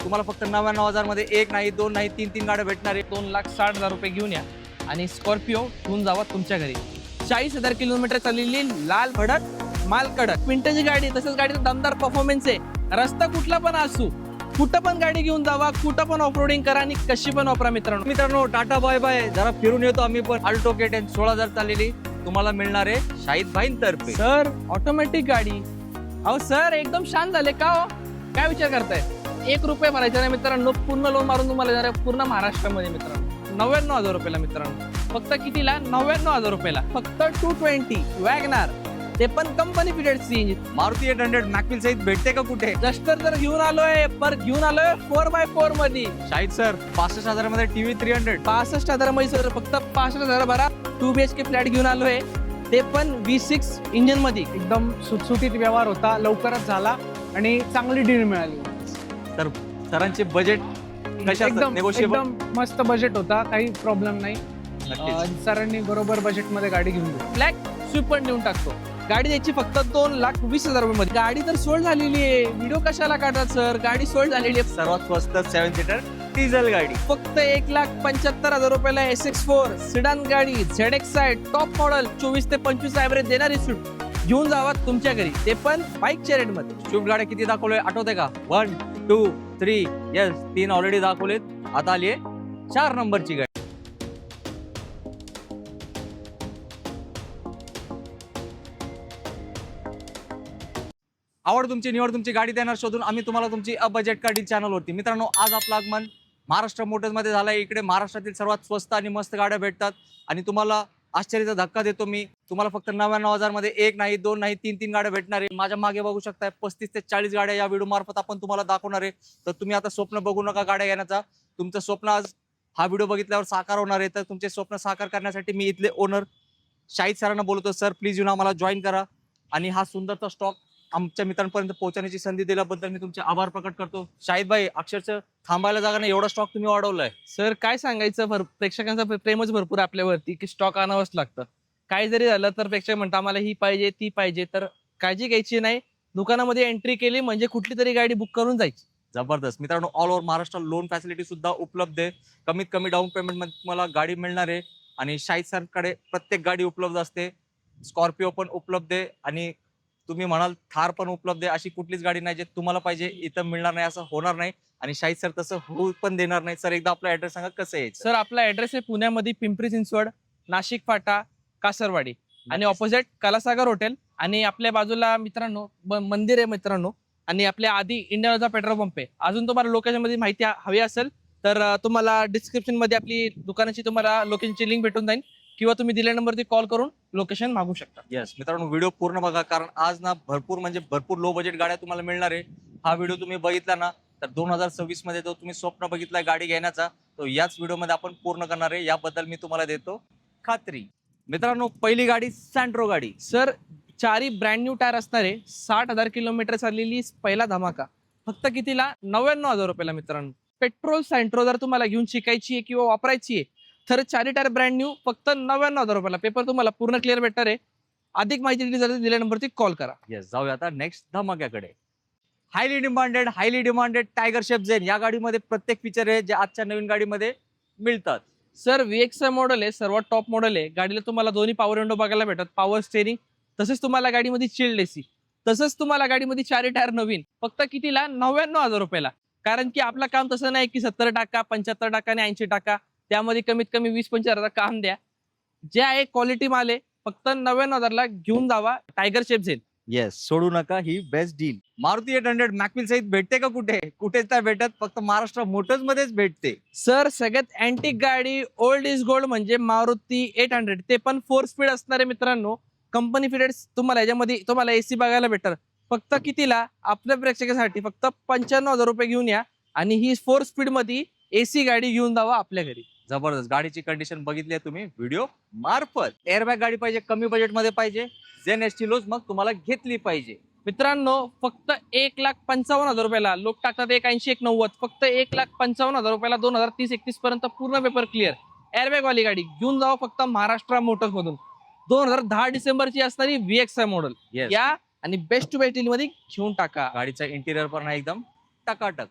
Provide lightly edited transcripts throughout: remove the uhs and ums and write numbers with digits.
तुम्हाला फक्त 99,000 मध्ये एक नाही, दोन नाही, तीन गाड्या भेटणार आहे. 2,60,000 रुपये घेऊन या आणि स्कॉर्पिओ घेऊन जावा तुमच्या घरी. 40,000 किलोमीटर चाललेली लाल भडक माल कडक विंटेज गाडी, तसंच गाडीचा दमदार परफॉर्मन्स आहे. रस्ता कुठला पण असू, कुठं पण गाडी घेऊन जावा, कुठं पण ऑफरोडिंग करा आणि कशी पण वापरा. मित्रांनो टाटा बाय बाय, जरा फिरून येतो आम्ही पण. अल्टो K10 16,000 चाललेली तुम्हाला मिळणार आहे शाहिद भाईंतर्फे. सर ऑटोमॅटिक गाडी. अहो सर एकदम शांत झाले का हो? काय विचार करताय? 1 रुपये भरायचा नाही मित्रांनो, पूर्ण लोन मारून तुम्हाला देणार आहे पूर्ण महाराष्ट्रामध्ये मित्रांनो. 99,000 रुपयाला मित्रांनो. फक्त कितीला? 99,000 रुपयाला. फक्त 220 वॅगनार, ते पण कंपनी फिटेड सीएनजी. मारुती 800 मॅकविल सहित भेटते का कुठे? जस्टर तर घेऊन आलोय, पर घेऊन आलोय 4x4 मध्ये. शाहिद सर 65,000 मध्ये टीव्ही 300. 65,000 मध्ये सर फक्त 65,000 भरा. 2 BHK फ्लॅट घेऊन आलोय, ते पण V6 इंजिन मध्ये. एकदम सुटसुटीत व्यवहार होता, लवकरच झाला आणि चांगली डील मिळाली. तर सरांचे बजेट कशा एकदम नेगोशिएबल? एकदम मस्त बजेट होता, काही प्रॉब्लेम नाही. सरांनी बरोबर बजेट मध्ये गाडी घेऊन दिली. ब्लॅक स्विफ्ट पण देऊन टाकतो. गाडी द्यायची फक्त 2,20,000 रुपये मध्ये. गाडी तर सोल्ड झालेली आहे, व्हिडिओ कशाला काढतात सर? गाडी सोल्ड झालेली आहे. सर्वात स्वस्त 7 सीटर डिझेल गाडी फक्त 1,75,000 रुपयाला SX4 सिडान गाडी, ZX टॉप मॉडेल, 24 ते 25 ऍव्हरेज देणारी स्विफ्ट घेऊन जावा तुमच्या घरी, ते पण बाईकच्या रेट मध्ये. स्विफ्ट गाड्या किती दाखवलोय आठवते का? 1 2 3 यस 3 ऑलरेडी दाखवलेत. आता आली आहे 4 नंबरची गाडी. आवड तुमची, निवड तुमची, गाडी देणार शोधून आम्ही तुम्हाला तुमची बजेट गाडी चॅनलवरती. मित्रांनो आज आपलं आगमन महाराष्ट्र मोटर्स मध्ये झालंय. इकडे महाराष्ट्रातील सर्वात स्वस्त आणि मस्त गाड्या भेटतात आणि तुम्हाला आश्चर्याचा धक्का देतो मी. तुम्हाला फक्त 99,000 मध्ये एक नाही, दोन नाही, तीन गाड्या भेटणार आहे. माझ्या मागे बघू शकताय 35 ते 40 गाड्या या व्हिडिओ मार्फत आपण तुम्हाला दाखवणार आहे. तर तुम्ही आता स्वप्न बघू नका गाड्या घेण्याचा. तुमचं स्वप्न आज हा व्हिडिओ बघितल्यावर साकार होणार आहे. तर तुमचे स्वप्न साकार करण्यासाठी मी इथले ओनर शाहिद सरांना बोलतो. सर प्लीज येऊन आम्हाला जॉईन करा आणि हा सुंदरचा स्टॉक आमच्या मित्रांपर्यंत पोहोचण्याची संधी दिल्याबद्दल मी तुमचे आभार प्रकट करतो. शाहिद भाई अक्षरशः थांबायला जागा नाही, एवढा स्टॉक तुम्ही वाढवलाय. सर काय सांगायचं, प्रेक्षकांचं प्रेमच भरपूर आपल्यावरती की स्टॉक आणावंच लागतं. काय जरी झालं तर प्रेक्षक म्हणतात आम्हाला ही पाहिजे ती पाहिजे, तर काळजी घ्यायची नाही. दुकानामध्ये एंट्री केली म्हणजे कुठली तरी गाडी बुक करून जायची. जबरदस्त. मित्रांनो all over Maharashtra loan facility सुद्धा उपलब्ध आहे. कमीत कमी डाऊन पेमेंट मध्ये तुम्हाला गाडी मिळणार आहे आणि शाहिद सरकडे प्रत्येक गाडी उपलब्ध असते. स्कॉर्पिओ पण उपलब्ध आहे आणि तुम्ही म्हणाल थार पण उपलब्ध आहे. अशी कुठलीच गाडी नाही जे तुम्हाला पाहिजे इथं मिळणार नाही, असं होणार नाही. आणि शाहिद सर तसं होऊ पण देणार नाही. सर एकदा आपला ऍड्रेस सांगा, कसं आहे सर? आपला ऍड्रेस आहे पुण्यामध्ये पिंपरी चिंचवड, नाशिक फाटा, कासरवाडी आणि ऑपोजिट कलासागर हॉटेल. आणि आपल्या बाजूला मित्रांनो मंदिर आहे मित्रांनो, आणि आपल्या आधी इंडियाचा पेट्रोल पंप आहे. अजून तुम्हाला लोकेशन मध्ये माहिती हवी असेल तर तुम्हाला डिस्क्रिप्शन मध्ये आपली दुकानाची तुम्हाला लोकेशनची लिंक भेटून जाईल किंवा तुम्ही दिल्या नंबरवरती कॉल करून लोकेशन मागू शकता. येस मित्रांनो व्हिडिओ पूर्ण बघा, कारण आज ना भरपूर म्हणजे भरपूर लो बजेट गाड्या तुम्हाला मिळणार आहे. हा व्हिडिओ तुम्ही बघितला ना तर 2026 मध्ये जो तुम्ही स्वप्न बघितलाय गाडी घेण्याचा, तो याच व्हिडिओ मध्ये आपण पूर्ण करणार आहे. याबद्दल मी तुम्हाला देतो खात्री. मित्रांनो पहिली गाडी सँट्रो गाडी. सर 4 ब्रँड न्यू टायर असणार आहे. 60,000 किलोमीटर चाललेली पहिला धमाका. फक्त कितीला? 99,000 रुपयाला मित्रांनो. पेट्रोल सँट्रो जर तुम्हाला घेऊन शिकायची आहे किंवा वापरायची आहे तर 4 टायर ब्रँड न्यू फक्त 99,000 रुपयाला. पेपर तुम्हाला पूर्ण क्लिअर भेटणार आहे. अधिक माहिती दिल्या नंबरवरती कॉल करा. येस जाऊया आता नेक्स्ट धमाक्याकडे. हायली डिमांडेड टायगर शेफ झेन. या गाडीमध्ये प्रत्येक फीचर आहे जे आजच्या नवीन गाडीमध्ये मिळतात. सर VX मॉडेल आहे, सर्वात टॉप मॉडेल आहे. गाडीला तुम्हाला दोन्ही पॉवर विंडो बघायला भेटतात, पॉवर स्टेरिंग, तसेच तुम्हाला गाडीमध्ये चिल्ड AC, तसंच तुम्हाला गाडीमध्ये 4 टायर नवीन. फक्त कितीला? 99,000 रुपयाला. कारण की आपलं काम तसं नाही की 70 टाका 75 टाका आणि 80 टाका, त्यामध्ये कमीत कमी 20-25 काम द्या. जे आहे क्वालिटी माल आहे. फक्त 99,000ला घेऊन जावा टायगर शेफ झेन. येस सोडू नका ही बेस्ट डील. मारुती 800 मॅकविल सहित भेटते का कुठे? कुठेच नाही भेटत, फक्त महाराष्ट्र मोटर्स मध्येच भेटते. सर सगळ्यात अँटिक गाडी, ओल्ड इज गोल्ड म्हणजे मारुती 800, ते पण 4 स्पीड असणार आहे मित्रांनो. कंपनी फिटेड तुम्हाला याच्यामध्ये तुम्हाला AC बघायला भेटणार. फक्त कितीला? आपल्या प्रेक्षकासाठी फक्त 95,000 रुपये घेऊन या आणि ही 4 स्पीड मध्ये AC गाडी घेऊन जावा आपल्या घरी. जबरदस्त. गाडीची कंडिशन बघितली आहे तुम्ही व्हिडिओ मार्फत. एअरबॅग गाडी पाहिजे, कमी बजेट मध्ये पाहिजे, झेन ST लोज मग तुम्हाला घेतली पाहिजे. मित्रांनो फक्त 1,55,000 रुपयाला. लोक टाकतात 180 190, फक्त 1,55,000 रुपयाला 2030-31 पर्यंत पूर्ण पेपर क्लिअर एअरबॅग वाली गाडी घेऊन जावा फक्त महाराष्ट्र मोटर्स मधून. 2010 डिसेंबरची असणारी VXI मॉडेल या आणि बेस्ट टू बेस्ट डील मध्ये घेऊन टाका. गाडीचा इंटिरियर पण आहे एकदम टकाटक.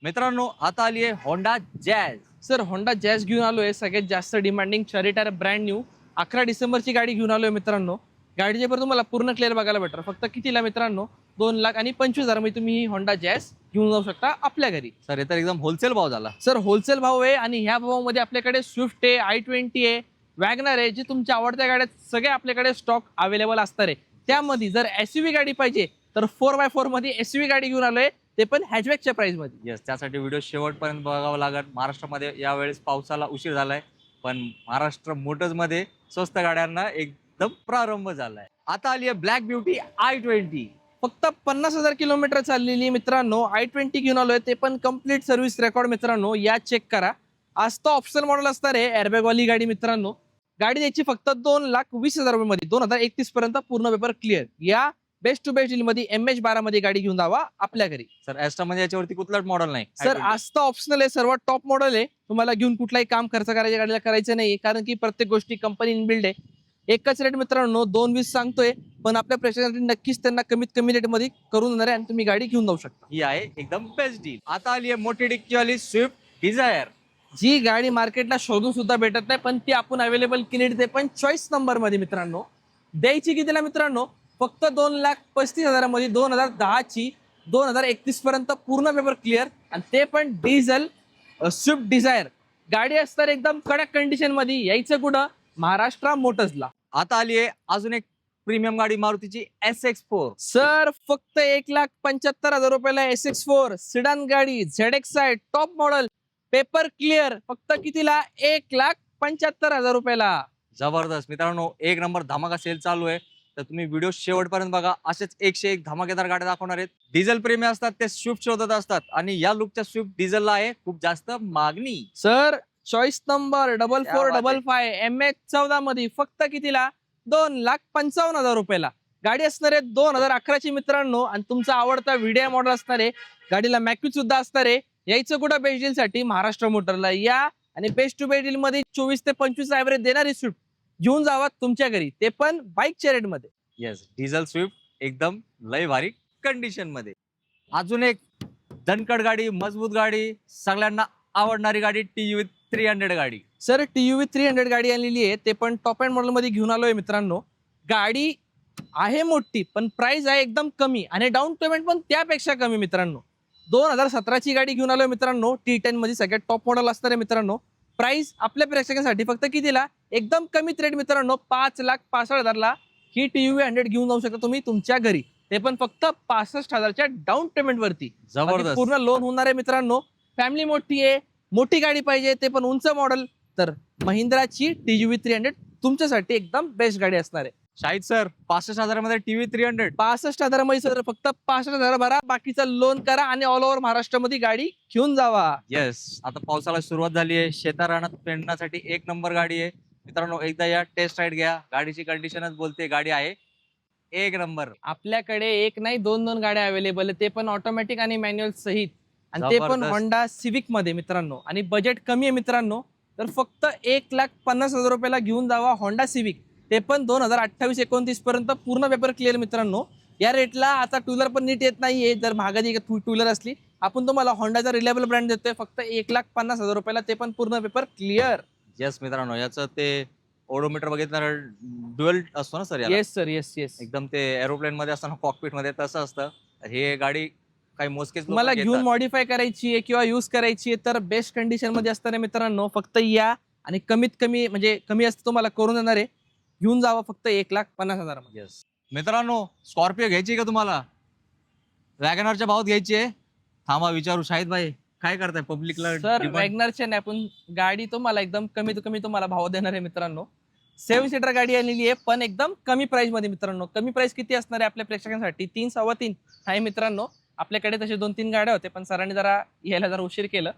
मित्रांनो आता आली आहे Honda jazz. Sir Honda jazz घेऊन आलोय, सगळ्यात जास्त डिमांडिंग 4 टायर ब्रँड न्यू. 11 डिसेंबरची गाडी घेऊन आलोय मित्रांनो. गाडीचे पण तुम्हाला पूर्ण क्लिअर बघायला भेटणार. फक्त कितीला मित्रांनो, 2,25,000 मध्ये तुम्ही ही होंडा जॅज घेऊन जाऊ शकता आपल्या घरी. सर हे तर एकदम होलसेल भाव झाला. सर होलसेल भाव आहे आणि ह्या भावामध्ये आपल्याकडे स्विफ्ट आहे, i20 आहे, वॅगनर आहे, जी तुमच्या आवडत्या गाड्या सगळे आपल्याकडे स्टॉक अवेलेबल असणार आहे. त्यामध्ये जर एसयूव्ही गाडी पाहिजे तर 4x4 मध्ये एसयूव्ही गाडी घेऊन आलोय, ते पण हॅचबॅकच्या प्राइस मध्ये. येस, त्यासाठी व्हिडिओ शेवटपर्यंत बघावं लागेल. महाराष्ट्रामध्ये यावेळेस पावसाला उशीर झालाय, पण महाराष्ट्र मोटर्स मध्ये स्वस्त गाड्यांना एकदम प्रारंभ झालाय. आता आली आहे ब्लॅक ब्युटी i20. फक्त 50,000 किलोमीटर चाललेली मित्रांनो i20 घेऊन आलोय, ते पण कम्प्लीट सर्व्हिस रेकॉर्ड मित्रांनो. या चेक करा. आज तो ऑप्शनल मॉडेल असणार आहे, एअरबॅग वाली गाडी मित्रांनो. गाडी द्यायची फक्त 2,20,000 रुपये मध्ये, 2031 पर्यंत पूर्ण पेपर क्लिअर. या बेस्ट टू बेस्ट डील मध्ये MH12 मध्ये गाडी घेऊन जावा आपल्या घरी. सर एस्ट्रा म्हणजे याच्यावरती कुठलाच मॉडेल नाही. सर आज तर ऑप्शनल आहे, सर्वात टॉप मॉडेल आहे. तुम्हाला घेऊन कुठलाही काम खर्च करायच्या गाडीला करायचं नाही, कारण की प्रत्येक गोष्टी कंपनी इनबिल्ड आहे. एकच रेट मित्रांनो 2,20 सांगतोय, पण आपल्या प्रेक्षकांसाठी नक्कीच त्यांना कमीत कमी रेट मध्ये करून देणार आहे आणि तुम्ही गाडी घेऊन जाऊ शकता. ही आहे एकदम बेस्ट डील. आता आली आहे मोठी डिक्कीवाली स्विफ्ट डिझायर. जी गाडी मार्केटला शोधून सुद्धा भेटत नाही, पण ती आपण अवेलेबल केली, ते पण चॉईस नंबर मध्ये मित्रांनो. द्यायची कितीला मित्रांनो, फक्त 2,35,000 मध्ये 2010 ची 2031 पर्यंत पूर्ण पेपर क्लिअर, आणि ते पण डिझेल स्विफ्ट डिझायर गाडी असणार एकदम कडक कंडिशन मध्ये. यायचं कुठं, महाराष्ट्र मोटर्सला. आता आली आहे अजून एक प्रीमियम गाडी मारुतीची SX4. सर फक्त 1,75,000 रुपयाला SX4 सिडान गाडी, ZXi top model, paper clear. फक्त कितीला, 1,75,000 रुपयाला. जबरदस्त मित्रांनो, एक नंबर धमाका सेल चालू आहे, तर तुम्ही व्हिडिओ शेवटपर्यंत बघा. असेच 101 धमाकेदार गाड्या दाखवणार आहेत. डिझेल प्रेमी असतात ते स्विफ्ट शोधत असतात, आणि या लुकच्या स्विफ्ट डिझेलला आहे खूप जास्त मागणी. सर चॉईस नंबर क्या बात 4445 MH14 मध्ये फक्त कितीला, 2,55,000 रुपयाला. गाडी असणार आहे 2011 ची मित्रांनो, आणि तुमचा आवडता व्हिडिओ मॉडेल असणार आहे. गाडीला मॅक्यूज सुद्धा असणार आहे. यायचं कुठं, बेस्ट डील साठी महाराष्ट्र मोटरला या, आणि बेस्ट टू बेस्ट डील मध्ये 24 ते 25 ऍव्हरेज देणारी स्विफ्ट घेऊन जावा तुमच्या घरी, ते पण बाईकच्या रेट मध्ये. येस, डिझेल स्विफ्ट एकदम लय भारी कंडिशन मध्ये. अजून एक दणकट गाडी, मजबूत गाडी, सगळ्यांना आवडणारी गाडी, TUV 300 गाडी. सर TUV 300 गाडी आणलेली आहे, ते पण टॉप एंड मॉडेल मध्ये घेऊन आलोय मित्रांनो. गाडी आहे मोठी, पण प्राइस आहे एकदम कमी, आणि डाऊन पेमेंट पण त्यापेक्षा कमी मित्रांनो. 2017 ची गाडी घेऊन आलोय मित्रांनो. T10 मध्ये सगळ्यात टॉप मॉडेल असणार आहे मित्रांनो. प्राइस आपल्या प्रेक्षकांसाठी फक्त कितीला, एकदम कमी रेट मित्रांनो. 5,65,000 ला ही TUV 100 घेऊन जाऊ शकता तुम्ही तुमच्या घरी, ते पण फक्त 65,000च्या डाऊन पेमेंट वरती. जबरदस्त. पूर्ण लोन होणार आहे मित्रांनो. फॅमिली मोठी आहे, मोठी गाडी पाहिजे, ते पण उंच मॉडेल, तर महिंद्राची TUV 300 तुमच्यासाठी एकदम बेस्ट गाडी असणार आहे. शाहिद सर, 65,000 मध्ये TUV 300. 65,000 मध्ये सर फक्त 65,000 भरा, बाकीचा लोन करा, आणि ऑल ओव्हर महाराष्ट्रामध्ये गाडी घेऊन जावा. येस, आता पावसाला सुरुवात झाली आहे, शेतारानात पेरण्यासाठी एक नंबर गाडी आहे मित्रांनो. एकदा या टेस्ट राईड घ्या, गाडीची कंडिशनच बोलते, गाडी आहे एक नंबर. आपल्याकडे एक नाही 2 गाड्या अवेलेबल आहे, ते पण ऑटोमॅटिक आणि मॅन्युअल सहित, आणि ते पण जबरदस्त. होंडा सिविक मध्ये मित्रांनो. आणि बजेट कमी आहे मित्रांनो, तर फक्त 1,50,000 रुपयाला घेऊन जावा होंडा सिविक, ते पण 2028-29 पर्यंत पूर्ण पेपर क्लिअर मित्रांनो. या रेटला आता टू व्हीलर पण नीट येत नाहीये. जर महागाई टू व्हीलर असली, आपण तुम्हाला होंडाचा रिलायबल ब्रँड देतोय फक्त 1,50,000 रुपयाला, ते पण पूर्ण पेपर क्लिअर. येस मित्रांनो, याचं ते ओडोमीटर बघितलं, ड्युअल असतो ना सर याला. Yes sir, yes yes. एकदम ते एरोप्लेन मध्ये असताना कॉकपिट मध्ये तसं असतं. हे गाडी काही मोजकेच लोकं मला घेऊन घेतात. मॉडीफाय करायची आहे किंवा यूज करायची आहे, तर बेस्ट कंडिशन मध्ये असताना मित्रांनो फक्त या, आणि कमीत कमी म्हणजे कमी असतं तुम्हाला करून देणार आहे. घेऊन जावा फक्त 1,50,000 मध्ये. येस मित्रांनो, स्कॉर्पिओ घ्यायची का तुम्हाला, वॅगनरच्या भावात घ्यायची आहे? थांबा विचारू. शाहिद भाई काय करताय पब्लिकला? सर वॅगनरच्या नाही, आपण गाडी तुम्हाला एकदम कमीत कमी तुम्हाला भाव देणार आहे मित्रांनो. 7 सीटर गाडी आलेली आहे, पण एकदम कमी प्राइस मध्ये मित्रांनो. कमी प्राइस किती असणार आहे आपल्या प्रेक्षकांसाठी, 3,3,15 आहे मित्रांनो. आपल्याकडे तसे 2-3 गाड्या होत्या, पण सरांनी यायला जरा उशीर केलं,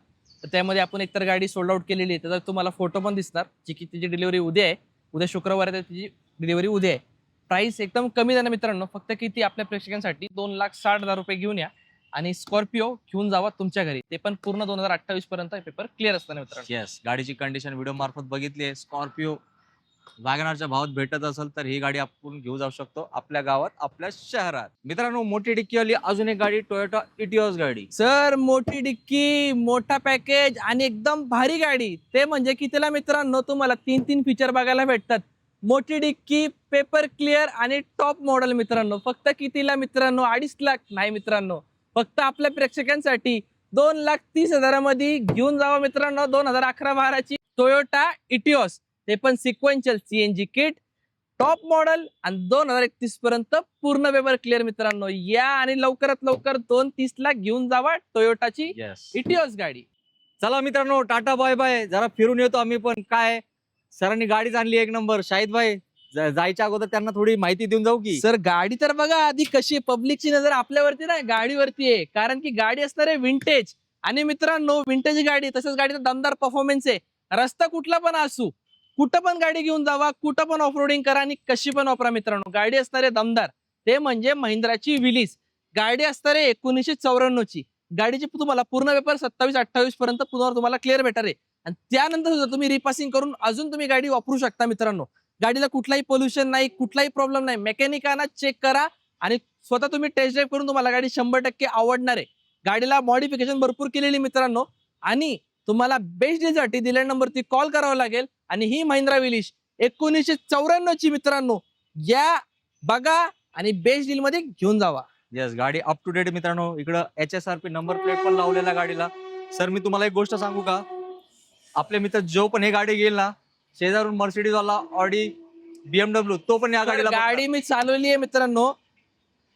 तर त्यामध्ये आपण एकतर गाडी सोल्ड आउट केलेली आहे. त्याचा तुम्हाला फोटो पण दिसणार, जी की तिची डिलिव्हरी उद्या आहे. उद्या शुक्रवार आहे, तर तिची डिलिव्हरी उद्या आहे. प्राइस एकदम कमी झाला मित्रांनो. फक्त किती, आपल्या प्रेक्षकांसाठी 2,60,000 रुपये घेऊन या, आणि स्कॉर्पिओ घेऊन जावा तुमच्या घरी, ते पण पूर्ण 2028 पर्यंत पेपर क्लिअर असताना मित्रांनो. येस, गाडीची कंडिशन व्हिडिओ मार्फत बघितली आहे. स्कॉर्पिओ वॅगनारच्या भावात भेटत असेल तर ही गाडी आपण घेऊ जाऊ शकतो आपल्या गावात, आपल्या शहरात. मित्रांनो, मोठी डिक्की आली, अजून एक गाडी, टोयोटा इटिओस गाडी. सर मोठी डिक्की, मोठा पॅकेज आणि एकदम भारी गाडी. ते म्हणजे कितीला मित्रांनो, तुम्हाला 3 फीचर बघायला भेटतात. मोठी डिक्की, पेपर क्लिअर आणि टॉप मॉडेल मित्रांनो. फक्त कितीला मित्रांनो? 2.5 लाख नाही मित्रांनो, फक्त आपल्या प्रेक्षकांसाठी 2,30,000 मध्ये घेऊन जावा मित्रांनो. 2011-12ची टोयोटा इटिओस, ते पण sequential CNG kit, top model आणि 2031 पर्यंत पूर्ण पेपर क्लिअर मित्रांनो. या आणि लवकरात लवकर 2,30 ला घेऊन जावा टोयोटाची इटिओस गाडी. चला मित्रांनो, टाटा बाय बाय. जरा फिरून येतो आम्ही पण. काय सरांनी गाडीच आणली एक नंबर. शाहिद भाई, जायच्या अगोदर त्यांना थोडी माहिती देऊन जाऊ की. सर गाडी तर बघा आधी कशी, पब्लिकची नजर आपल्यावरती नाही गाडीवरती आहे, कारण की गाडी असणार आहे विंटेज. आणि मित्रांनो, विंटेज गाडी तसंच गाडीचा दमदार परफॉर्मन्स आहे. रस्ता कुठला पण असू, कुठं पण गाडी घेऊन जावा, कुठं पण ऑफरोडिंग करा आणि कशी पण वापरा मित्रांनो. गाडी असणार आहे दमदार, ते म्हणजे महिंद्राची विलीस गाडी असणार आहे 1994ची. गाडीची तुम्हाला पूर्ण पेपर 27-28 पर्यंत पुन्हा तुम्हाला क्लिअर भेटणार आहे. आणि त्यानंतर सुद्धा तुम्ही रिपासिंग करून अजून तुम्ही गाडी वापरू शकता मित्रांनो. गाडीला कुठलाही पोल्युशन नाही, कुठलाही प्रॉब्लेम नाही. मेकॅनिकांना चेक करा आणि स्वतः तुम्ही टेस्ट ड्राईव्ह करून तुम्हाला गाडी 100% आवडणार आहे. गाडीला मॉडिफिकेशन भरपूर केलेली मित्रांनो. आणि तुम्हाला बेस्ट डीलसाठी दिलेल्या नंबरवरती कॉल करावा लागेल. आणि ही महिंद्रा विलिश 1994ची मित्रांनो. या बघा आणि बेस्ट डील मध्ये घेऊन जावा. येस, गाडी अप टू डेट मित्रांनो. इकडं HSRP नंबर प्लेट पण लावलेला गाडीला. सर मी तुम्हाला एक गोष्ट सांगू का, आपले मित्र जो पण हे गाडी घेईल ना, शेजारून मर्सिडीज वाला, ऑडी, BMW, तो पण या गाडीला गाडी मी चालवली आहे मित्रांनो.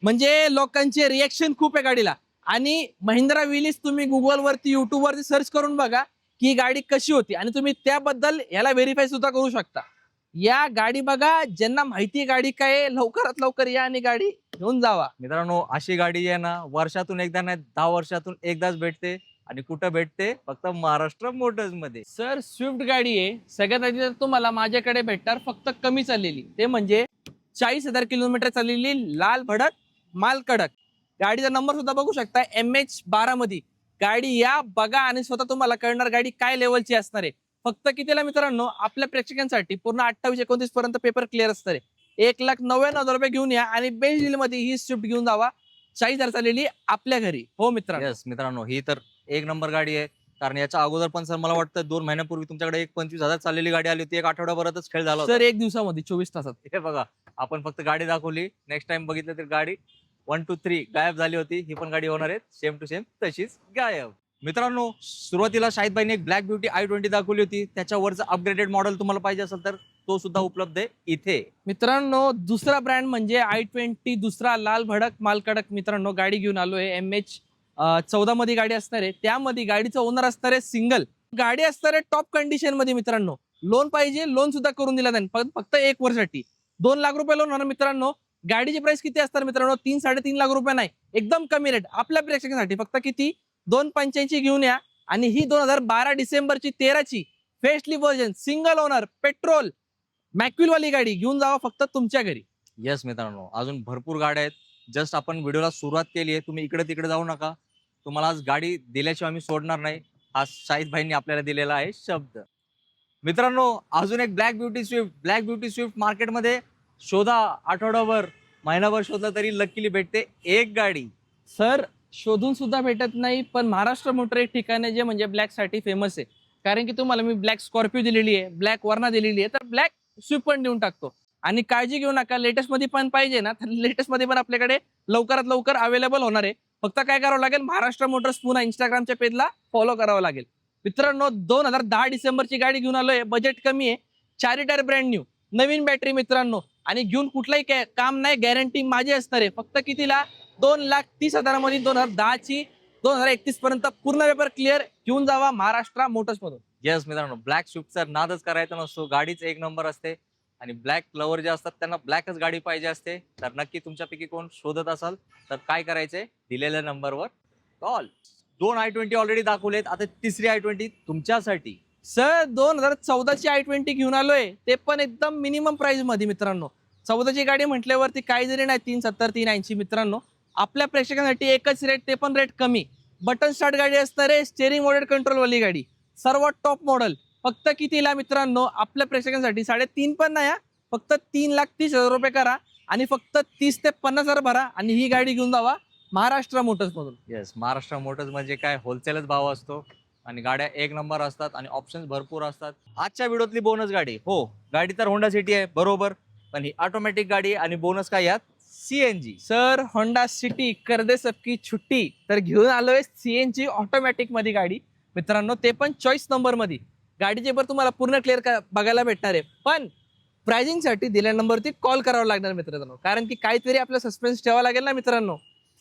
म्हणजे लोकांचे रिएक्शन खूप आहे गाडीला. आणि महिंद्रा विलिस तुम्ही गुगल वरती, युट्यूब वरती सर्च करून बघा की ही गाडी कशी होती आणि तुम्ही त्याबद्दल याला व्हेरीफाय सुद्धा करू शकता. या गाडी बघा, ज्यांना माहिती गाडी काय आहे, लवकरात लवकर या आणि गाडी घेऊन जावा मित्रांनो. अशी गाडी आहे ना, वर्षातून एकदा नाही 10 वर्षातून एकदाच भेटते. आणि कुठं भेटते? फक्त महाराष्ट्र मोटर्स मध्ये. सर स्विफ्ट गाडी आहे. सगळ्यात आधी तर तुम्हाला माझ्याकडे भेटणार फक्त कमी चाललेली, ते म्हणजे 40,000 किलोमीटर चाललेली लाल भडक माल कडक. गाडीचा नंबर सुद्धा बघू शकता, MH12 मध्ये गाडी. या बघा आणि स्वतः तुम्हाला कळणार गाडी काय लेवलची असणार आहे. फक्त कितीला मित्रांनो? आपल्या प्रेक्षकांसाठी पूर्ण 28-29 पर्यंत पेपर क्लिअर असणार आहे. 1,99,000 रुपये घेऊन या आणि बेस्ट डील मध्ये ही स्विफ्ट घेऊन जावा. 40,000 चाललेली आपल्या घरी. हो मित्रांनो. येस मित्रांनो, ही तर एक नंबर गाडी आहे. कारण याच्या अगोदर पण सर मला वाटतं 2 महिन्यापूर्वी तुमच्याकडे एक 25,000 चाललेली गाडी आली होती. एक आठवड्याभरातच खेळ झाला होता. सर 1 दिवसामध्ये 24 तासात. हे बघा, आपण फक्त गाडी दाखवली, नेक्स्ट टाइम बघितलं तर गाडी 1 2 3 गायब झाली होती. ही पण गाडी होणार आहे सेम टू सेम तशीच गायब. मित्रांनो, सुरुवातीला शाहिदबाईने एक ब्लॅक ब्युटी i20 दाखवली होती. त्याच्यावरचं अपग्रेडेड मॉडेल तुम्हाला पाहिजे असेल तर तो सुद्धा उपलब्ध आहे इथे. मित्रांनो, दुसरा ब्रँड म्हणजे i20, दुसरा लाल भडक माल कडक. मित्रांनो, गाडी घेऊन आलोय. MH14 मध्ये गाडी असणार आहे. त्यामध्ये गाडीचं ओनर असणार आहे सिंगल. गाडी असणार आहे टॉप कंडिशन मध्ये मित्रांनो. लोन पाहिजे, लोन सुद्धा करून दिला जाईल. फक्त 1 वर्षासाठी 2 लाख रुपये लोन होणार मित्रांनो. गाडीची प्राइस किती असणार मित्रांनो? 3-3.5 लाख रुपये नाही, एकदम कमी रेट आपल्या प्रेक्षकांसाठी. फक्त किती? 285 घेऊन या. आणि ही 2012 डिसेंबरची 13ची फेस्टली व्हर्जन सिंगल ओनर पेट्रोल मॅक्युल वाली गाडी घेऊन जावा फक्त तुमच्या घरी. येस मित्रांनो, अजून भरपूर गाड्या आहेत. जस्ट आपण व्हिडिओला सुरुवात केली आहे. तुम्ही इकडे तिकडे जाऊ नका. तुम्हाला आज गाडी दिल्याशिवाय आम्ही सोडणार नाही. हा शाहिद भाईंनी आपल्याला दिलेला आहे शब्द. मित्रांनो, अजून एक ब्लॅक ब्युटी स्विफ्ट मार्केटमध्ये शोधा. आठवडाभर, महिनाभर शोधला तरी लकीली भेटते एक गाडी. सर शोधून सुद्धा भेटत नाही, पण महाराष्ट्र मोटर एक ठिकाण आहे जे म्हणजे ब्लॅक साठी फेमस आहे. कारण की तुम्हाला मी ब्लॅक स्कॉर्पिओ दिलेली आहे, ब्लॅक वर्ना दिलेली आहे, तर ब्लॅक स्विफ्ट पण देऊन टाकतो. आणि काळजी घेऊ नका, लेटेस्ट मध्ये पण पाहिजे ना, तर लेटेस्ट मध्ये पण आपल्याकडे लवकरात लवकर अवेलेबल होणार आहे. फक्त काय करावं लागेल? महाराष्ट्र मोटर्स पुन्हा इंस्टाग्रामच्या पेजला फॉलो करावं लागेल. मित्रांनो, 2010 डिसेंबरची गाडी घेऊन आलोय. बजेट कमी आहे, 4 टायर ब्रँड न्यू, नवीन बॅटरी मित्रांनो. आणि घेऊन कुठलाही काम नाही, गॅरंटी माझी असणार आहे. फक्त कितीला? 2,30,000 मध्ये 2010ची 2031 पर्यंत पूर्ण पेपर क्लिअर घेऊन जावा महाराष्ट्र मोटर्स मधून. येस मित्रांनो, ब्लॅक स्विफ्टचा नादच करायचा नसतो. गाडीच एक नंबर असते. आणि ब्लॅक लवर जे असतात त्यांना ब्लॅकच गाडी पाहिजे असते. तर नक्की तुमच्यापैकी कोण शोधत असाल तर काय करायचंय? दिलेल्या नंबरवर कॉल. 2 i20 ऑलरेडी दाखवलेत, आता तिसरी i20 तुमच्यासाठी. सर 2014ची i20 घेऊन आलोय, ते पण एकदम मिनिमम प्राइस मध्ये मित्रांनो. 14ची गाडी म्हटल्यावरती काही जरी नाही, 370 380 मित्रांनो. आपल्या प्रेक्षकांसाठी एकच रेट, ते पण रेट कमी. बटन स्टार्ट गाडी असणार आहे, स्टेअरिंग मोडेड कंट्रोल वाली गाडी, सर्व टॉप मॉडेल. फक्त कितीला मित्रांनो, आपल्या प्रेक्षकांसाठी 3.5 पण नाही हा. फक्त 3,30,000 करा आणि फक्त 30 ते 50,000 भरा आणि ही गाडी घेऊन जावा महाराष्ट्र मोटर्स मधून. येस, महाराष्ट्र मोटर्स म्हणजे काय, होलसेलच भाव असतो आणि गाड्या एक नंबर असतात आणि ऑप्शन्स भरपूर असतात. आजच्या व्हिडिओतली बोनस गाडी, हो गाडी तर होंडा सिटी आहे बरोबर, पण ही ऑटोमॅटिक गाडी आणि बोनस काय यात, सीएनजी. सर होंडा सिटी कर दे सबकी छुट्टी, तर घेऊन आलोय सीएनजी ऑटोमॅटिक मध्ये गाडी मित्रांनो, ते पण चॉईस नंबर मध्ये. गाडीचे पण तुम्हाला पूर्ण क्लिअर बघायला भेटणार आहे, पण प्राइसिंग साठी दिल्या नंबरवरती कॉल करावा लागणार मित्रांनो, कारण की काहीतरी आपलं सस्पेन्स ठेवावं लागेल ना मित्रांनो.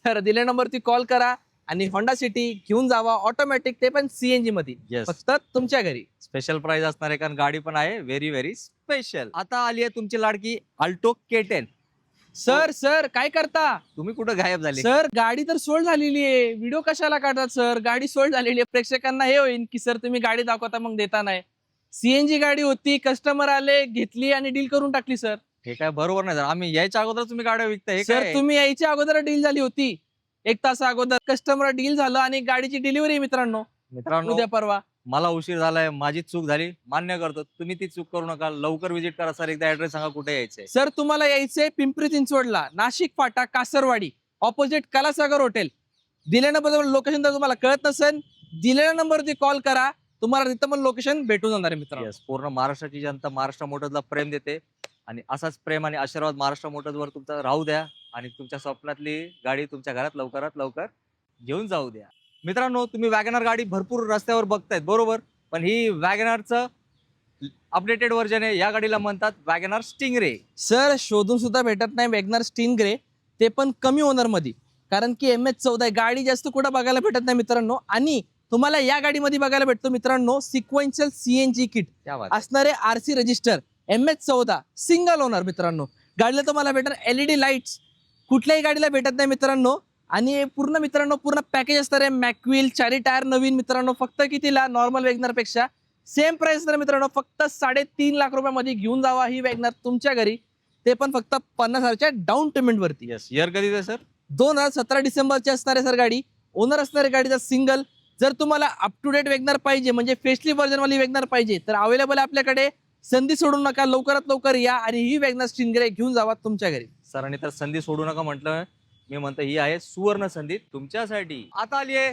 तर दिल्या नंबरवरती कॉल करा आणि होंडा सिटी घेऊन जावा ऑटोमॅटिक, ते पण सीएनजी मध्ये, येस, फक्त तुमच्या घरी. स्पेशल प्राइस असणार आहे कारण गाडी पण आहे व्हेरी व्हेरी स्पेशल. आता आली आहे तुमची लाडकी अल्टो K10. सर काय करता? तुम्ही कुठं गायब झाले? सर गाडी तर सोल्ड झालेली आहे, व्हिडिओ कशाला काढतात सर? गाडी सोल्ड झालेली आहे. प्रेक्षकांना हे होईल की सर तुम्ही गाडी दाखवता मग देता नाही. सीएनजी गाडी होती, कस्टमर आले, घेतली आणि डील करून टाकली सर. हे काय बरोबर नाही सर, आम्ही यायच्या अगोदर तुम्ही गाड्या विकता हे सर काय? तुम्ही यायच्या अगोदर डील झाली होती, 1 तास अगोदर कस्टमर डील झालं आणि गाडीची डिलिव्हरी मित्रांनो मित्रांनो उद्या परवा. मला उशीर झालाय, माझी चूक झाली, मान्य करतो. तुम्ही ती चूक करू नका, लवकर विजिट करा सर. एकदा ऍड्रेस सांगा कुठे यायचंय. सर तुम्हाला यायचंय पिंपरी चिंचवडला, नाशिक फाटा कासरवाडी, ऑपोजिट कलासागर हॉटेल. दिलेल्या नंबर लोकेशन जर तुम्हाला कळत नसेल, दिलेल्या नंबरवरती कॉल करा, तुम्हाला तिथं पण लोकेशन भेटून जाणार आहे मित्रांनो. Yes, पूर्ण महाराष्ट्राची जनता महाराष्ट्र मोटर्सला प्रेम देते आणि असाच प्रेम आणि आशीर्वाद महाराष्ट्र मोटर्सवर तुमचा राहू द्या आणि तुमच्या स्वप्नातली गाडी तुमच्या घरात लवकरात लवकर घेऊन जाऊ द्या. मित्रांनो, तुम्ही वॅगनर गाडी भरपूर रस्त्यावर बघतायत बरोबर, पण ही वॅगनरचं अपडेटेड व्हर्जन आहे. या गाडीला म्हणतात वॅगनर स्टिंगरे. सर शोधून सुद्धा भेटत नाही वॅगनर स्टिंग्रे, ते पण कमी ओनर मध्ये, कारण की MH14 आहे. गाडी जास्त कुठं बघायला भेटत नाही मित्रांनो. आणि तुम्हाला या गाडीमध्ये बघायला भेटतो मित्रांनो सिक्वेन्शियल सीएनजी किट क्या बात आहे. असणारे RC register, MH14 single owner मित्रांनो. गाडीला तुम्हाला भेटणार LED लाईट्स, कुठल्याही गाडीला भेटत नाही मित्रांनो. आणि हे पूर्ण मित्रांनो पूर्ण पॅकेज असणार आहे. मॅकविल 4 टायर नवीन मित्रांनो, फक्त कितीला, नॉर्मल वॅगनर पेक्षा सेम प्राइस असणार मित्रांनो. फक्त 3.5 लाख रुपयामध्ये घेऊन जावा ही वॅगनर तुमच्या घरी, ते पण फक्त 50,000च्या डाऊन पेमेंट वरती. येस, इयर कधी आहे सर? 2017 डिसेंबरची असणार आहे सर गाडी. ओनर असणार आहे गाडीचा सिंगल. जर तुम्हाला अप टू डेट वॅगनर पाहिजे, म्हणजे फेसली व्हर्जन वाली वॅगनर पाहिजे, तर अवेलेबल आहे आपल्याकडे. संधी सोडू नका, लवकरात लवकर या आणि ही वॅगनर स्टिंग्रे घेऊन जावा तुमच्या घरी. सरांनी तर संधी सोडू नका म्हटलं, मी म्हणतो ही आहे सुवर्ण संधी तुमच्यासाठी. आता आली आहे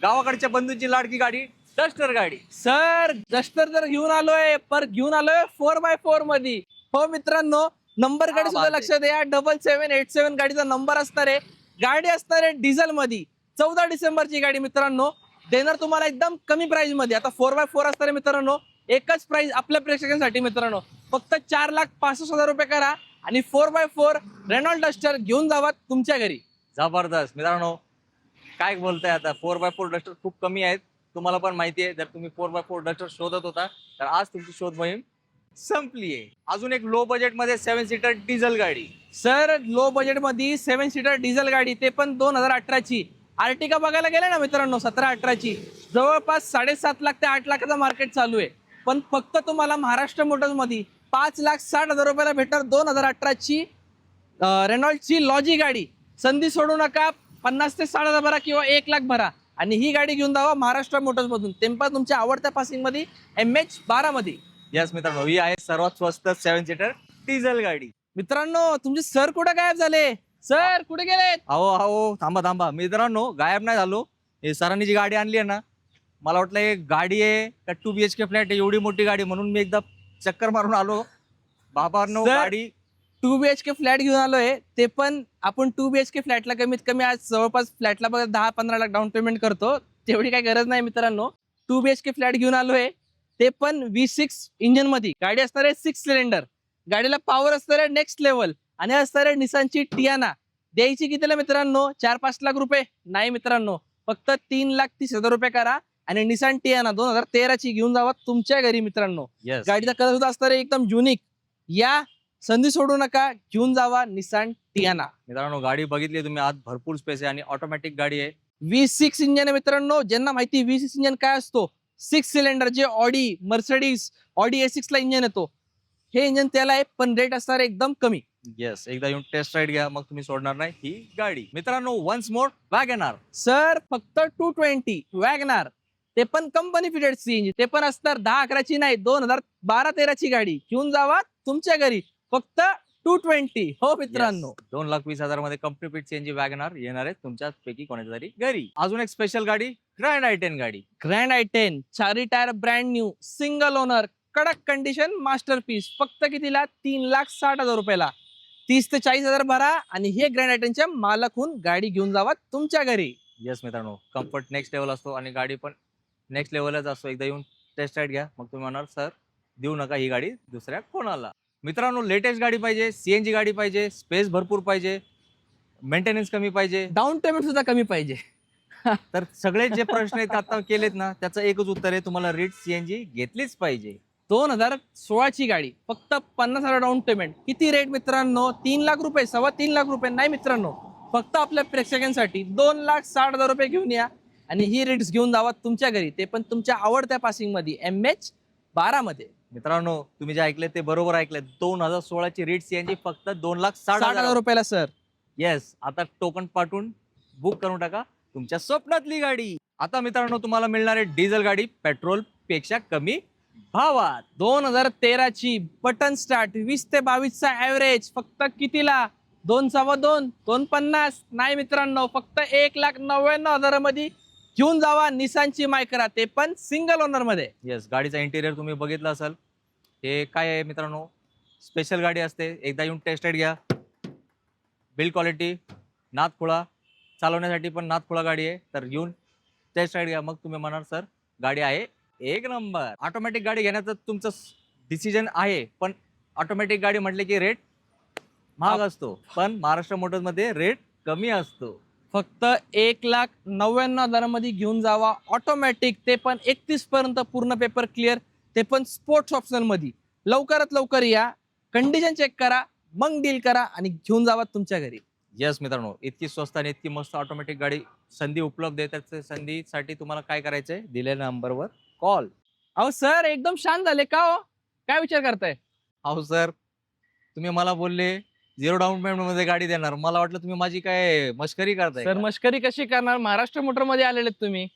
गावाकडच्या बंधूंची लाडकी गाडी, डस्टर गाडी. सर डस्टर जर घेऊन आलोय, पर घेऊन आलोय 4x4 मध्ये. हो मित्रांनो, नंबर गाडी सुद्धा लक्षात द्या, 7787 गाडीचा नंबर असणार आहे. गाडी असणार आहे डिझेल मध्ये. 14 डिसेंबरची गाडी मित्रांनो, देणार तुम्हाला एकदम कमी प्राइस मध्ये. आता 4x4 असणार आहे मित्रांनो, एकच प्राइस आपल्या प्रेक्षकांसाठी मित्रांनो, फक्त 4,65,000 रुपये करा आणि 4x4 रेनॉल्ड डस्टर घेऊन जावा तुमच्या घरी. जबरदस्त. मित्रांनो काय बोलताय, आता 4x4 डस्टर खूप कमी आहेत, तुम्हाला पण माहिती आहे. जर तुम्ही 4x4 डस्टर शोधत होता तर आज तुमची शोध मोहीम संपली आहे. अजून एक लो बजेट मध्ये 7 सीटर डिझेल गाडी. सर लो बजेट मध्ये 7 सीटर डिझेल गाडी, ते पण 2018ची. आर्टिका बघायला गेले ना मित्रांनो 17-18ची, जवळपास 7.5 लाख ते 8 लाखाचा मार्केट चालू आहे. पण फक्त तुम्हाला महाराष्ट्र मोटर्स मध्ये 5,60,000 रुपयाला भेटणार 2018ची रेनॉल्डची लॉजी गाडी. संधी सोडू नका, 50 ते 60,000 भरा किंवा 1 लाख भरा आणि ही गाडी घेऊन जावा महाराष्ट्र मोटर्स मधून, ते पण तुमच्या आवडत्या पासिंग मध्ये MH12 मध्ये. यस मित्रांनो, ही आहे सर्वात स्वस्त 7 सीटर डिझेल गाडी. मित्रांनो तुमचे सर कुठे गायब झाले? सर कुठे गेलेत? अहो थांबा मित्रांनो, गायब नाही झालो. हे सरांनी जी गाडी आणली आहे ना, मला वाटलं हे गाडी आहे का 2 BHK फ्लॅट आहे, एवढी मोठी गाडी, म्हणून मी एकदा चक्कर मारून आलो. बाबांनो सर, गाडी 2 BHK फ्लॅट घेऊन आलोय, ते पण आपण 2 BHK फ्लॅटला कमीत कमी आज जवळपास फ्लॅटला बघा 10-15 लाख डाऊन पेमेंट करतो, तेवढी काही गरज नाही मित्रांनो. 2 BHK फ्लॅट घेऊन आलोय, ते पण V6 इंजिन मध्ये. गाडी असणार आहे 6 सिलेंडर, गाडीला पॉवर असणार आहे नेक्स्ट लेवल आणि असणार आहे निसानची टियाना. द्यायची कितीला मित्रांनो? 4-5 लाख रुपये नाही मित्रांनो, फक्त 3,30,000 रुपये करा आणि निसान टियाना 2013ची घेऊन जावा तुमच्या घरी मित्रांनो. यस, गाडीचा कलर सुद्धा असणार आहे एकदम युनिक. या संधी सोडू नका, घेऊन जावा निसान टियाना. मित्रांनो गाडी बघितली तुम्ही, आत भरपूर स्पेस आहे आणि ऑटोमॅटिक गाडी आहे. V6 इंजिन आहे मित्रांनो. ज्यांना माहिती V6 इंजिन काय असतो, 6 सिलेंडर जे ऑडी मर्सिडीज ऑडी A6 ला इंजिन येतो, हे इंजिन त्याला आहे, पण रेट असणार आहे एकदम कमी. येस, एकदा येऊन टेस्ट राईड घ्या, मग तुम्ही सोडणार नाही ही गाडी. मित्रांनो वन्स मोर वॅगनर. सर फक्त 220 वॅगनार ते पण कंपनी फिटेड सीएनजी, ते पण असणार 10-11ची नाही, 2012-13ची गाडी घेऊन जावा तुमच्या घरी फक्त 220. हो मित्रांनो, 2,20,000 मध्ये कंपनी फिट सीएनजी वॅगनार येणार आहे तुमच्यापैकी कोणाच्या तरी घरी. अजून एक स्पेशल गाडी, ग्रँड i10 गाडी. ग्रँड i10 चारी tyre brand new, single owner, कडक कंडिशन, मास्टरपीस. फक्त कितीला? 3,60,000 रुपयाला. 30 ते 40,000 भरा आणि हे ग्रँड i10च्या मालक होऊन गाडी घेऊन जावा तुमच्या घरी. येस मित्रांनो, कम्फर्ट नेक्स्ट लेवल असतो आणि गाडी पण नेक्स्ट लेवलच असतो. एकदा येऊन टेस्ट राईड घ्या, मग तुम्ही म्हणणार सर देऊ नका ही गाडी दुसऱ्या कोणाला. मित्रांनो, लेटेस्ट गाडी पाहिजे, सीएनजी गाडी पाहिजे, स्पेस भरपूर पाहिजे, मेंटेनन्स कमी पाहिजे, डाऊन पेमेंट सुद्धा कमी पाहिजे. तर सगळे जे प्रश्न आहेत आता केलेत ना, त्याचं एकच उत्तर आहे, तुम्हाला रिट सीएनजी घेतलीच पाहिजे. 2016ची गाडी, फक्त 50,000 डाऊन पेमेंट. किती रेट मित्रांनो? 3 लाख रुपये, 3.25 लाख रुपये नाही मित्रांनो, फक्त आपल्या प्रेक्षकांसाठी 2,60,000 रुपये घेऊन या आणि ही रेट्स घेऊन जावा तुमच्या घरी, ते पण तुमच्या आवडत्या पासिंग मध्ये, MH12 मध्ये. मित्रांनो, तुम्ही जे ऐकले ते बरोबर ऐकले. 2016ची रिट सीएनजी फक्त 60,000 2,60,000 रुपयाला सर. येस, आता टोकन पाठवून बुक करून टाका तुमच्या स्वप्नातली गाडी. आता मित्रांनो, तुम्हाला मिळणार आहे डिझेल गाडी पेट्रोल पेक्षा कमी भावात. 2013ची बटन स्टार्ट, 20 ते 22चा ऍव्हरेज, फक्त कितीला? 2.2, 250 नाही मित्रांनो, फक्त 1,99,000 मध्ये घेऊन जावा निसानची मायक्रा, ते पण सिंगल ओनर मध्ये. येस, गाडीचा इंटिरियर तुम्ही बघितलं असेल. हे काय आहे मित्रांनो, स्पेशल गाडी असते. एकदा येऊन टेस्ट राईड घ्या. बिल्ड क्वालिटी, नादखुळा, चालवण्यासाठी पण नादखुळा गाडी आहे. तर येऊन टेस्ट राईड घ्या, मग तुम्ही म्हणाल सर गाडी आहे एक नंबर. ऑटोमॅटिक गाडी घेण्याचं तुमचं डिसिजन आहे, पण ऑटोमॅटिक गाडी म्हटले की रेट महाग असतो, पण महाराष्ट्र मोटर्स मध्ये रेट कमी असतो. फक्त 1,99,000 मध्ये घेऊन जावा ऑटोमॅटिक, ते पण 31 पर्यंत पूर्ण पेपर क्लिअर, ते पण स्पोर्ट्स ऑप्शन मध्ये. लवकरात लवकर या, कंडिशन चेक करा, मग डील करा आणि घेऊन जावा तुमच्या घरी. येस मित्रांनो, इतकी स्वस्त आणि इतकी मस्त ऑटोमॅटिक गाडी संधी उपलब्ध आहे. त्या संधीसाठी तुम्हाला काय करायचंय, दिलेल्या नंबरवर कॉल. अहो सर, एकदम शांत झाले का हो? काय विचार करताय? अहो सर, तुम्ही मला बोलले 0 डाऊन पेमेंट मध्ये गाडी देणार, मला वाटलं तुम्ही माझी काय मस्करी करताय सर का? मस्करी कशी करणार? महाराष्ट्र मोटर मध्ये आलेले तुम्ही,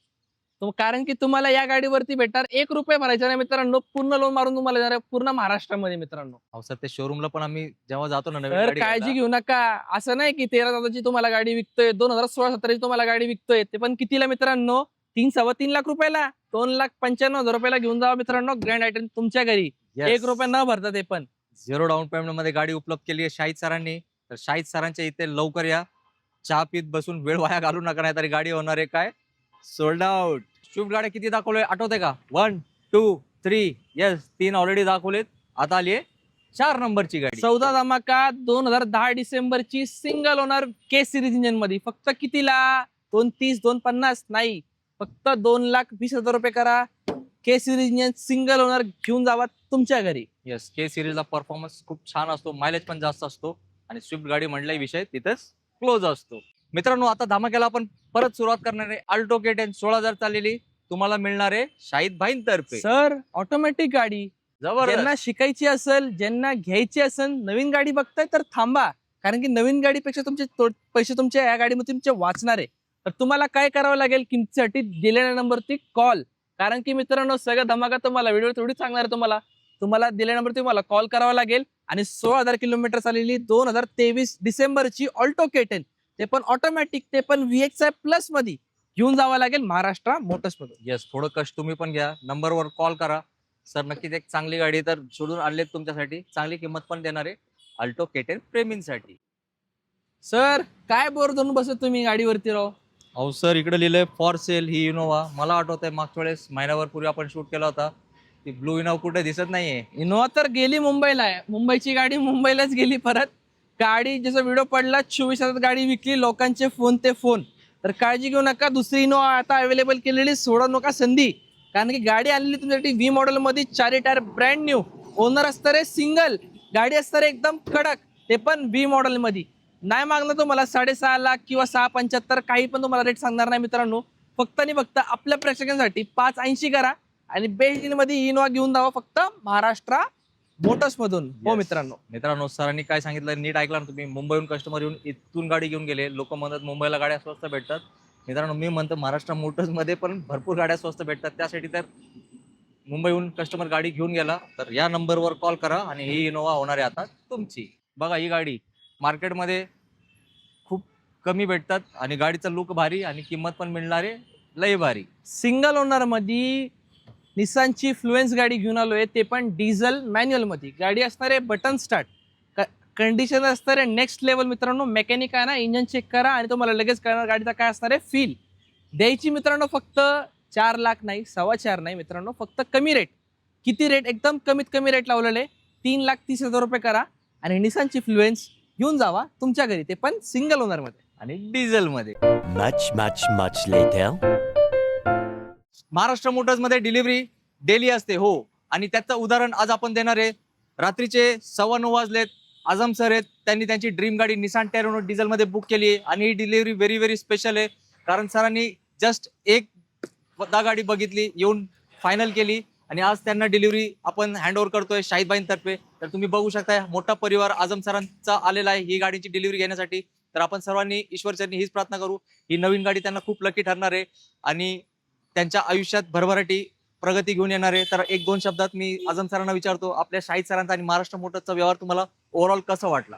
कारण की तुम्हाला या गाडीवरती भेटणार 1 रुपये भरायचा नाही मित्रांनो, पूर्ण लोन मारून तुम्हाला देणार आहे पूर्ण महाराष्ट्रामध्ये मित्रांनो. अहो सर, ते शोरूमला पण आम्ही जेव्हा जातो ना नवीन तर गाडी काळजी घ्यायला, घेऊ नका. असं नाही की 13,000ची तुम्हाला गाडी विकतोय, 2016-17ची तुम्हाला गाडी विकतोय, ते पण कितीला मित्रांनो? 3-3.25 लाख रुपयाला, 2,95,000 रुपयाला घेऊन जावा मित्रांनो ग्रँड i10 तुमच्या घरी. Yes. 1 रुपया न भरता ते पण 0 डाऊन पेमेंट मध्ये गाडी उपलब्ध केली आहे शाहिद सरांनी. तर शाहिद सरांच्या इथे लवकर या, चहा पीत बसून वेळ वाया घालू नका, नाही तरी गाडी होणार आहे काय सोल्ड आउट. स्विफ्ट गाड्या किती दाखवलोय आठवते का? 1, 2, 3. येस, 3 ऑलरेडी दाखवलेत. आता आली आहे 4 नंबरची गाडी. 14 धमाका 2010 डिसेंबरची सिंगल ओनर के सिरीज इंजिन मध्ये, फक्त कितीला? 230, 250 नाही, फक्त 2,20,000 रुपये करा. के सिरीज इंजिन सिंगल ओनर घेऊन जावा तुमच्या घरी. येस, के सिरीजला परफॉर्मन्स खूप छान असतो, मायलेज पण जास्त असतो आणि स्विफ्ट गाडी म्हटलाय विषय तिथेच क्लोज असतो. मित्रांनो, आता धमाक्याला आपण परत सुरुवात करणार आहे. अल्टो K10 16,000 चाललेली तुम्हाला मिळणार आहे शाहिद भाईंतर्फे. सर ऑटोमॅटिक गाडी, ज्यांना जबरदस्त. शिकायची असेल, ज्यांना घ्यायची असेल, नवीन गाडी बघताय तर थांबा, कारण की नवीन गाडीपेक्षा तुमचे पैसे तुमच्या या गाडीमध्ये तुमचे वाचणार आहे. तर तुम्हाला काय करावं लागेल? किमतीसाठी दिलेल्या नंबरवरती कॉल, कारण की मित्रांनो सगळं धमाका तुम्हाला व्हिडिओ थोडी सांगणार आहे. तुम्हाला दिलेल्या नंबरवरती तुम्हाला कॉल करावा लागेल आणि 16,000 किलोमीटर चाललेली 2023 डिसेंबरची ऑल्टो K10, ते पण ऑटोमॅटिक, ते पण VXI प्लस मध्ये घेऊन जावं लागेल महाराष्ट्र मोटर्स मधून. येस, थोडं कष्ट तुम्ही पण घ्या, नंबरवर कॉल करा. सर नक्कीच एक चांगली गाडी तर सोडून आणलेत तुमच्यासाठी, चांगली किंमत पण देणार आहे अल्टो K10 प्रेमींसाठी. सर काय बोर धरून बसत तुम्ही गाडीवरती राव? अहो सर, इकडे लिहिलंय फॉर सेल ही इनोवा. मला आठवतंय मागच्या वेळेस महिनाभर पूर्वी आपण शूट केला होता, ती ब्लू इनोवा कुठे दिसत नाहीये. इनोवा तर गेली मुंबईला आहे, मुंबईची गाडी मुंबईलाच गेली परत. गाडी जसं व्हिडिओ पडला 24,000 गाडी विकली, लोकांचे फोन ते फोन. तर काळजी घेऊ नका, दुसरी इनोवा आता अवेलेबल केलेली, सोडू नका संधी, कारण की गाडी आलेली तुमच्यासाठी V मॉडेल मध्ये, 4 टायर ब्रँड न्यू, ओनर असतं रे सिंगल, गाडी असतं रे एकदम कडक, ते पण V मॉडेल मध्ये. नाही मागणं तुम्हाला 6.5 लाख किंवा 6.75, काही पण तुम्हाला रेट सांगणार नाही मित्रांनो. फक्त आणि फक्त आपल्या प्रेक्षकांसाठी 580 करा आणि बेस्ट डील मध्ये इनोवा घेऊन जावा फक्त महाराष्ट्र मोटर्स मधून. हो मित्रांनो, सरांनी काय सांगितलं नीट ऐकलं ना तुम्ही? मुंबईहून कस्टमर येऊन इथून गाडी घेऊन गेले. लोक म्हणतात मुंबईला गाड्या स्वस्त भेटतात, मित्रांनो मी म्हणतो महाराष्ट्र मोटर्समध्ये पण भरपूर गाड्या स्वस्त भेटतात. त्यासाठी तर मुंबईहून कस्टमर गाडी घेऊन गेला तर या नंबरवर कॉल करा आणि ही इनोवा होणार आहे आता तुमची. बघा ही गाडी मार्केटमध्ये खूप कमी भेटतात आणि गाडीचा लुक भारी आणि किंमत पण मिळणार आहे लय भारी. सिंगल ओनर मध्ये निसानची फ्लुएन्स गाडी घेऊन आलोय, ते पण डिझेल मॅन्युअल मध्ये. गाडी असणार आहे बटन स्टार्ट, कंडिशन असणार आहे नेक्स्ट लेवल. मित्रांनो मेकॅनिक आहे ना, इंजन चेक करा आणि तुम्हाला लगेच कळणार गाडीचा काय असणार आहे फील. द्यायची मित्रांनो फक्त 4 लाख नाही, 4.25 नाही मित्रांनो, फक्त कमी रेट. किती रेट? एकदम कमीत कमी रेट लावलेले 3,30,000 रुपये करा आणि निसानची फ्लुएन्स घेऊन जावा तुमच्या घरी, ते पण सिंगल ओनर मध्ये आणि डिझेल मध्ये. Much, much, much later. Maharashtra Motors मध्ये डिलिव्हरी डेली असते हो, आणि त्याचं उदाहरण आज आपण देणार आहे. रात्रीचे 9:15 वाजलेत, आझम सर आहेत, त्यांनी त्यांची ड्रीम गाडी निसान टेरोनो डिझेल मध्ये बुक केली आहे आणि ही डिलिव्हरी व्हेरी व्हेरी स्पेशल आहे. कारण सरांनी जस्ट एकदा गाडी बघितली, येऊन फायनल केली आणि आज त्यांना डिलिव्हरी आपण हँडओव्हर करतोय शाहीदबाईंतर्फे. तर तुम्ही बघू शकता मोठा परिवार आझम सरांचा आलेला आहे ही गाडीची डिलिव्हरी घेण्यासाठी. तर आपण सर्वांनी ईश्वरचरणी हीच प्रार्थना करू, ही नवीन गाडी त्यांना खूप लकी ठरणार आहे आणि त्यांच्या आयुष्यात भरभराटी प्रगती घेऊन येणार आहे. तर 1-2 शब्दात मी आझम सरांना विचारतो, आपल्या शाहीद सरांचा आणि महाराष्ट्र मोटर्सचा व्यवहार तुम्हाला ओव्हरऑल कसा वाटला?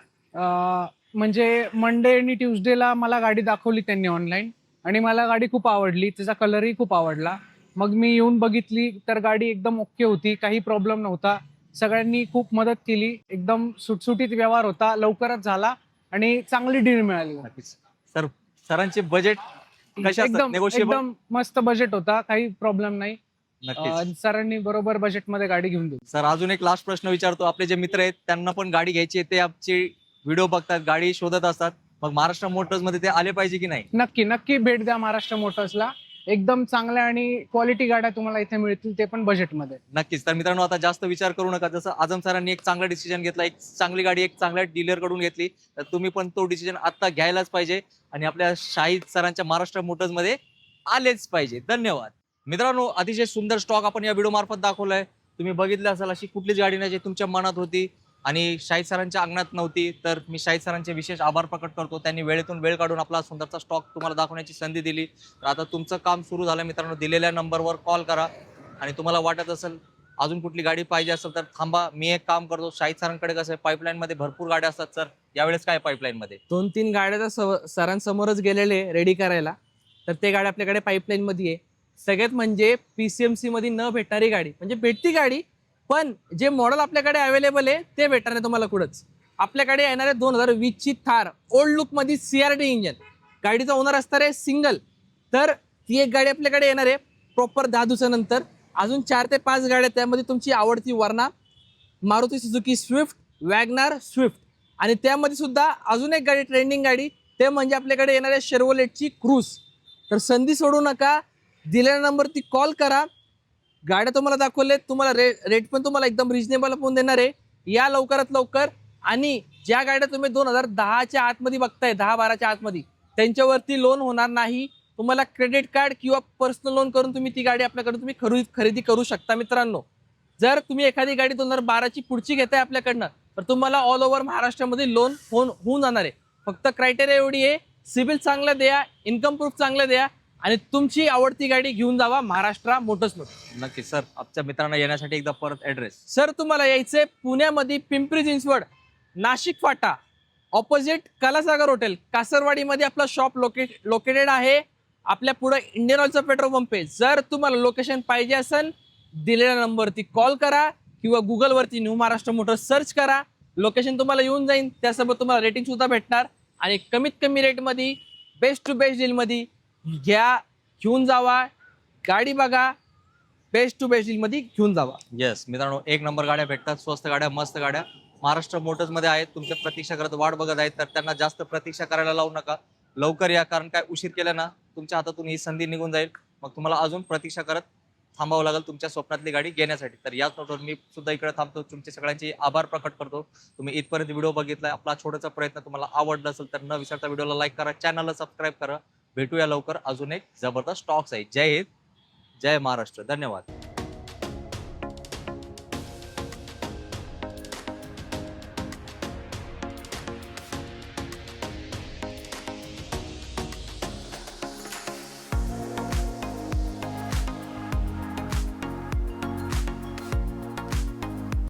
म्हणजे मंडे आणि ट्युजडेला मला गाडी दाखवली त्यांनी ऑनलाईन आणि मला गाडी खूप आवडली, त्याचा कलरही खूप आवडला. मग मी येऊन बघितली तर गाडी एकदम ओके होती, काही प्रॉब्लेम नव्हता. सगळ्यांनी खूप मदत केली, एकदम सुटसुटीत व्यवहार होता, लवकरच झाला आणि चांगली डील मिळाली. नक्कीच सर, सरांचे बजेट कशा एकदम नेगोशिएबल? एकदम मस्त बजेट होता, काही प्रॉब्लेम नाही. नक्कीच सरांनी बरोबर बजेटमध्ये गाडी घेऊन दिली. सर. अजून एक लास्ट प्रश्न विचारतो, आपले जे मित्र आहेत त्यांना पण गाडी घ्यायची आहे, ते आमचे व्हिडिओ बघतात, गाडी शोधत असतात, मग महाराष्ट्र मोटर्स मध्ये ते आले पाहिजे की नाही? नक्की नक्की भेट द्या महाराष्ट्र मोटर्सला. एकदम चांगल्या आणि क्वालिटी गाड्या तुम्हाला इथे मिळतील, ते पण बजेटमध्ये. नक्कीच. तर मित्रांनो आता जास्त विचार करू नका, जसं आझम सरांनी एक चांगला डिसिजन घेतला, एक चांगली गाडी एक चांगल्या डीलर कडून घेतली, तर तुम्ही पण तो डिसिजन आता घ्यायलाच पाहिजे आणि आपल्या शाहीद सरांच्या महाराष्ट्र मोटर्स मध्ये आलेच पाहिजे. धन्यवाद मित्रांनो. अतिशय सुंदर स्टॉक आपण या व्हिडिओ मार्फत दाखवलाय. तुम्ही बघितलं असाल अशी कुठलीच गाडी नाही जी तुमच्या मनात होती आणि शाहीद सरांच्या अंगणात नव्हती. तर मी शाहीद सरांचे विशेष आभार प्रकट करतो, त्यांनी वेळेतून वेळ काढून आपला सुंदरचा स्टॉक तुम्हाला दाखवण्याची संधी दिली. तर आता तुमचं काम सुरू झालं मित्रांनो. दिलेल्या नंबरवर कॉल करा आणि तुम्हाला वाटत असेल अजून कुठली गाडी पाहिजे असेल तर थांबा, मी एक काम करतो. शाहीद सरांकडे कसं आहे, पाईपलाईन मध्ये भरपूर गाड्या असतात. सर यावेळेस काय पाईपलाईन मध्ये? 2-3 गाड्या तर सरांसमोरच गेलेले रेडी करायला, तर ते गाडी आपल्याकडे पाईपलाईन मध्ये आहे. सगळ्यात म्हणजे PCMC मध्ये न भेटणारी गाडी, म्हणजे भेटती गाडी पण जे मॉडेल आपल्याकडे अवेलेबल आहे ते भेटणार नाही तुम्हाला कुठंच. आपल्याकडे येणार आहे 2020 ची थार ओल्ड लुक मध्ये CRD इंजन. गाडीचा ओनर असणार आहे सिंगल. तर ती एक गाडी आपल्याकडे येणार आहे प्रॉपर 10 दिवसानंतर. अजून 4 ते 5 गाड्या, त्यामध्ये तुमची आवडती Verna, Maruti Suzuki Swift, WagonR Swift आणि त्यामध्ये सुद्धा अजून एक गाडी ट्रेंडिंग गाडी, ते म्हणजे आपल्याकडे येणार आहे शेर्वलेटची क्रूज. तर संधी सोडू नका, दिलेल्या नंबरवरती कॉल करा. गाड्या तुम्हाला दाखवले, तुम्हाला रेट पण तुम्हाला एकदम रिजनेबल आपण देणार आहे. या लवकरात लवकर. आणि ज्या गाड्या तुम्ही 2010च्या आतमध्ये बघताय, 10-12च्या आतमध्ये, त्यांच्यावरती लोन होणार नाही. तुम्हाला क्रेडिट कार्ड किंवा पर्सनल लोन करून तुम्ही ती गाडी आपल्याकडून तुम्ही खरेदी करू शकता. मित्रांनो जर तुम्ही एखादी गाडी 2012ची पुढची घेताय आपल्याकडनं, तर तुम्हाला ऑल ओव्हर महाराष्ट्रामध्ये लोन होऊन जाणार आहे. फक्त क्रायटेरिया एवढी आहे, सिबिल चांगला द्या, इन्कम प्रूफ चांगलं द्या आणि तुमची आवडती गाडी घेऊन जावा महाराष्ट्र मोटर्समध्ये. नक्कीच सर. आमच्या मित्रांना येण्यासाठी एकदा परत ऍड्रेस. सर तुम्हाला यायचंय पुण्यामध्ये पिंपरी चिंचवड, नाशिक फाटा, ऑपोजिट कलासागर हॉटेल, कासरवाडीमध्ये आपला शॉप लोकेटेड आहे. आपल्या पुढे इंडियन ऑइलचा पेट्रोल पंप आहे. जर तुम्हाला लोकेशन पाहिजे असेल, दिलेल्या नंबरवरती कॉल करा किंवा गुगलवरती न्यू महाराष्ट्र मोटर्स सर्च करा. लोकेशन तुम्हाला येऊन जाईल, त्यासोबत तुम्हाला रेटिंग सुद्धा भेटणार आणि कमीत कमी रेटमध्ये बेस्ट टू बेस्ट डीलमध्ये घेऊन जावा. गाडी बघा, बेस्ट टू बेस्ट डीलमध्ये घेऊन जावा. येस मित्रांनो, 1 नंबर गाड्या भेटतात, स्वस्त गाड्या, मस्त गाड्या महाराष्ट्र मोटर्स मध्ये आहेत. तुमच्या प्रतीक्षा करत वाट बघत आहेत, तर त्यांना जास्त प्रतीक्षा करायला लावू नका, लवकर या. कारण काय उशीर केला ना तुमच्या हातातून ही संधी निघून जाईल, मग तुम्हाला अजून प्रतीक्षा करत थांबावं लागेल तुमच्या स्वप्नातली गाडी घेण्यासाठी. तर याच नोटवर मी सुद्धा इकडे थांबतो. तुमचे सगळ्यांचे आभार प्रकट करतो. तुम्ही इथपर्यंत व्हिडिओ बघितलाय. आपला छोटासा प्रयत्न तुम्हाला आवडला असेल तर न विसरता व्हिडिओला लाईक करा, चॅनलला सबस्क्राईब करा. भेटूया लवकर अजून एक जबरदस्त स्टॉक्स आहे. जय हिंद, जय महाराष्ट्र. धन्यवाद.